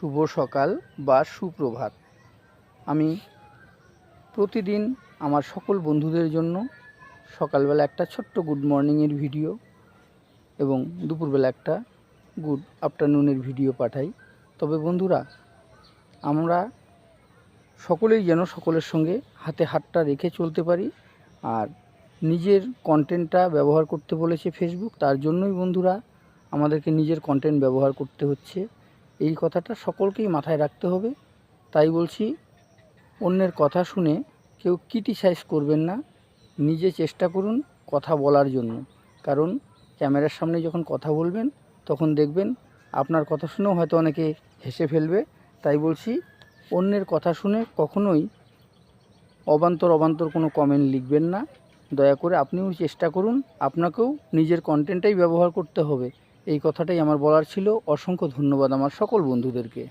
শুভ সকাল বা সুপ্রভাত। আমি প্রতিদিন আমার সকল বন্ধুদের জন্য সকালবেলা একটা ছোট্ট গুড মর্নিংয়ের ভিডিও এবং দুপুরবেলা একটা গুড আফটারনুনের ভিডিও পাঠাই। তবে বন্ধুরা, আমরা সকলেই যেন সকলের সঙ্গে হাতে হাতটা রেখে চলতে পারি। আর নিজের কন্টেন্টটা ব্যবহার করতে বলেছে ফেসবুক, তার জন্যই বন্ধুরা আমাদেরকে নিজের কন্টেন্ট ব্যবহার করতে হচ্ছে। এই কথাটা সকলকেই মাথায় রাখতে হবে। তাই বলছি, অন্যের কথা শুনে কেউ ক্রিটিসাইজ করবেন না, নিজে চেষ্টা করুন কথা বলার জন্য। কারণ ক্যামেরার সামনে যখন কথা বলবেন তখন দেখবেন আপনার কথা শুনেও হয়তো অনেকে হেসে ফেলবে। তাই বলছি, অন্যের কথা শুনে কখনোই অবান্তর কোনো কমেন্ট লিখবেন না। দয়া করে আপনিও চেষ্টা করুন, আপনাকেও নিজের কন্টেন্টটাই ব্যবহার করতে হবে। এই কথাটাই আমার বলার ছিল। অসংখ্য ধন্যবাদ আমার সকল বন্ধুদেরকে।